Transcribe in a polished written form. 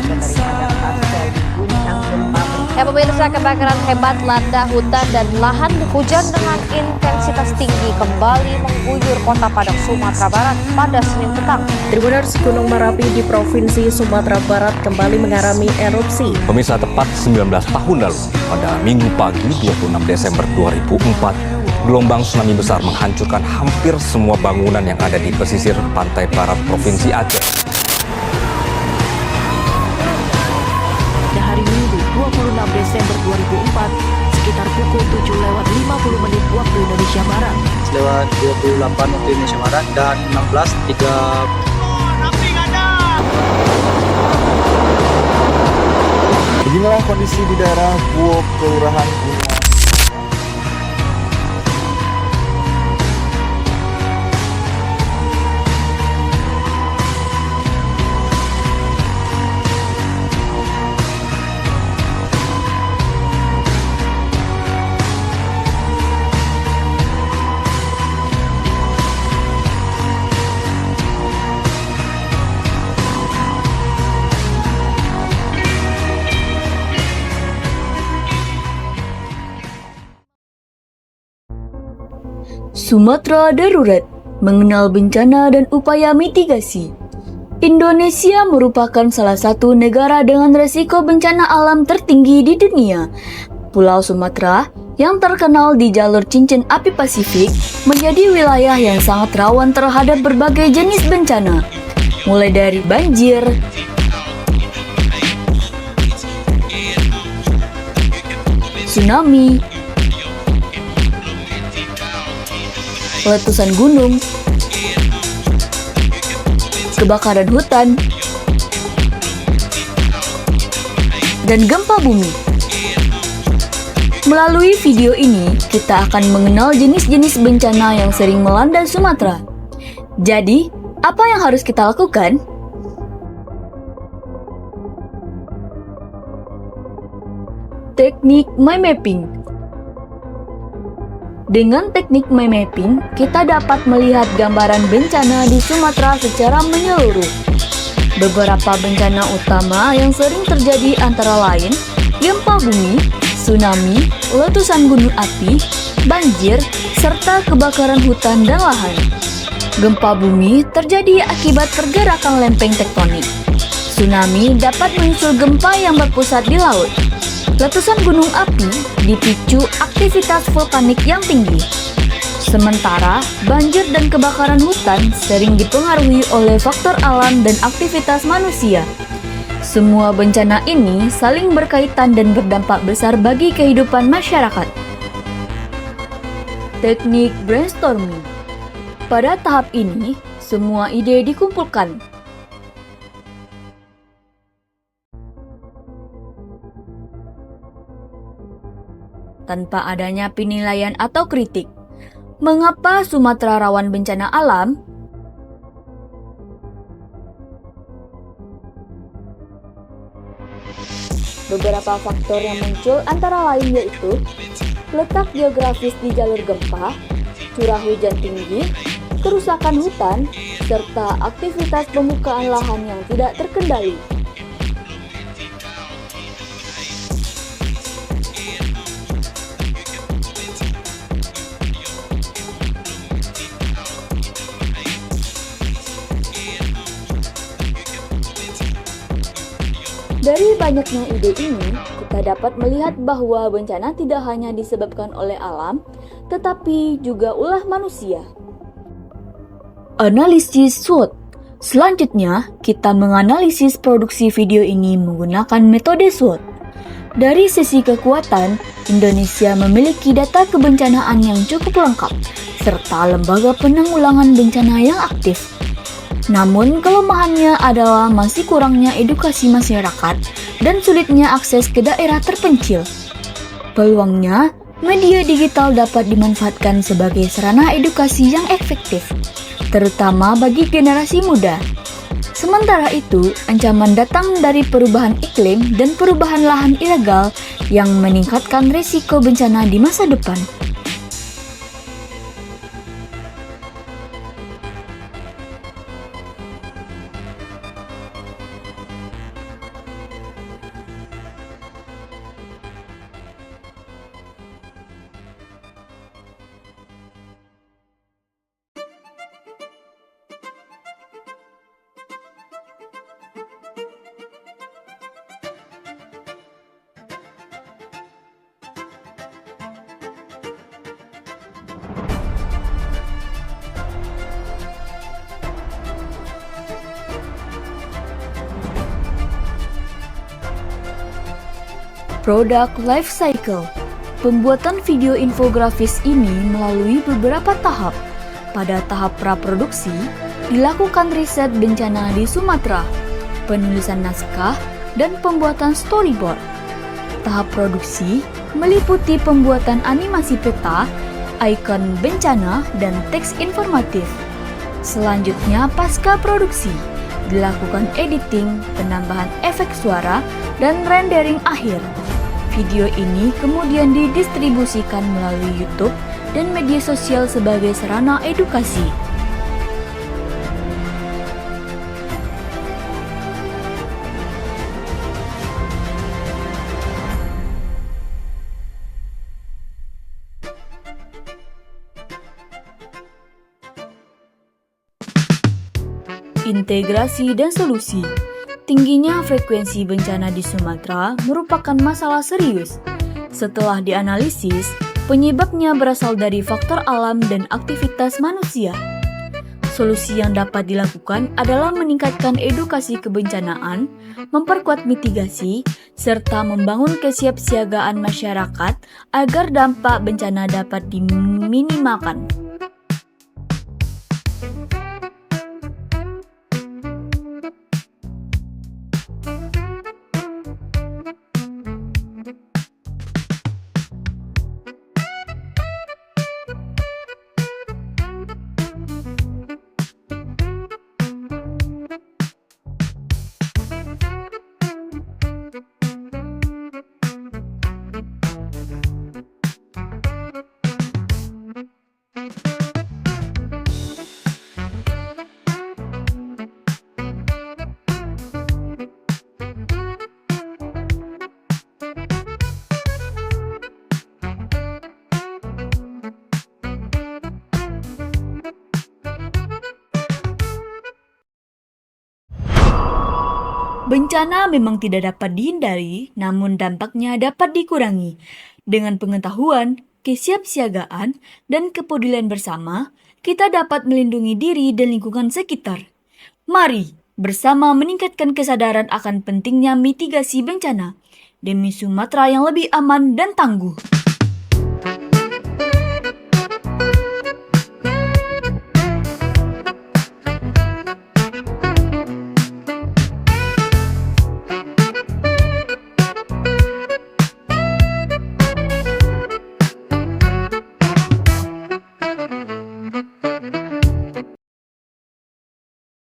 dari adaptasi guncang gempa. Pemirsa, kebakaran hebat landa hutan dan lahan. Hujan dengan intensitas tinggi kembali mengguyur kota Padang, Sumatera Barat pada Senin petang. Tribuners Gunung Merapi di Provinsi Sumatera Barat kembali mengalami erupsi. Pemirsa, tepat 19 tahun lalu, pada Minggu pagi 26 Desember 2004, gelombang tsunami besar menghancurkan hampir semua bangunan yang ada di pesisir pantai barat Provinsi Aceh. Pada hari Minggu 26 Desember 2004, sekitar pukul 7:50 waktu Indonesia Barat. Lewat 28 waktu Indonesia Barat dan 16.3. Beginilah kondisi di daerah Buok, Kelurahan Bunga. Sumatera Darurat mengenal bencana dan upaya mitigasi. Indonesia merupakan salah satu negara dengan resiko bencana alam tertinggi di dunia. Pulau Sumatera yang terkenal di jalur cincin api Pasifik menjadi wilayah yang sangat rawan terhadap berbagai jenis bencana, mulai dari banjir, tsunami, letusan gunung, kebakaran hutan, dan gempa bumi. Melalui video ini, kita akan mengenal jenis-jenis bencana yang sering melanda Sumatera. Jadi, apa yang harus kita lakukan? Teknik mind mapping. Dengan teknik mind mapping, kita dapat melihat gambaran bencana di Sumatera secara menyeluruh. Beberapa bencana utama yang sering terjadi antara lain gempa bumi, tsunami, letusan gunung api, banjir, serta kebakaran hutan dan lahan. Gempa bumi terjadi akibat pergerakan lempeng tektonik. Tsunami dapat menyusul gempa yang berpusat di laut. Letusan gunung api dipicu aktivitas vulkanik yang tinggi. Sementara, banjir dan kebakaran hutan sering dipengaruhi oleh faktor alam dan aktivitas manusia. Semua bencana ini saling berkaitan dan berdampak besar bagi kehidupan masyarakat. Teknik brainstorming. Pada tahap ini, semua ide dikumpulkan. Tanpa adanya penilaian atau kritik. Mengapa Sumatera rawan bencana alam? Beberapa faktor yang muncul antara lain yaitu letak geografis di jalur gempa, curah hujan tinggi, kerusakan hutan, serta aktivitas pembukaan lahan yang tidak terkendali. Dari banyaknya ide ini, kita dapat melihat bahwa bencana tidak hanya disebabkan oleh alam, tetapi juga ulah manusia. Analisis SWOT. Selanjutnya, kita menganalisis produksi video ini menggunakan metode SWOT. Dari sisi kekuatan, Indonesia memiliki data kebencanaan yang cukup lengkap, serta lembaga penanggulangan bencana yang aktif. Namun, kelemahannya adalah masih kurangnya edukasi masyarakat dan sulitnya akses ke daerah terpencil. Peluangnya, media digital dapat dimanfaatkan sebagai sarana edukasi yang efektif, terutama bagi generasi muda. Sementara itu, ancaman datang dari perubahan iklim dan perubahan lahan ilegal yang meningkatkan risiko bencana di masa depan. Product Life Cycle. Pembuatan video infografis ini melalui beberapa tahap. Pada tahap praproduksi, dilakukan riset bencana di Sumatera, penulisan naskah, dan pembuatan storyboard. Tahap produksi meliputi pembuatan animasi peta, ikon bencana, dan teks informatif. Selanjutnya, pasca produksi, dilakukan editing, penambahan efek suara, dan rendering akhir. Video ini kemudian didistribusikan melalui YouTube dan media sosial sebagai sarana edukasi. Integrasi dan solusi. Tingginya frekuensi bencana di Sumatera merupakan masalah serius. Setelah dianalisis, penyebabnya berasal dari faktor alam dan aktivitas manusia. Solusi yang dapat dilakukan adalah meningkatkan edukasi kebencanaan, memperkuat mitigasi, serta membangun kesiapsiagaan masyarakat agar dampak bencana dapat diminimalkan. Bencana memang tidak dapat dihindari, namun dampaknya dapat dikurangi. Dengan pengetahuan, kesiapsiagaan, dan kepedulian bersama, kita dapat melindungi diri dan lingkungan sekitar. Mari bersama meningkatkan kesadaran akan pentingnya mitigasi bencana demi Sumatera yang lebih aman dan tangguh.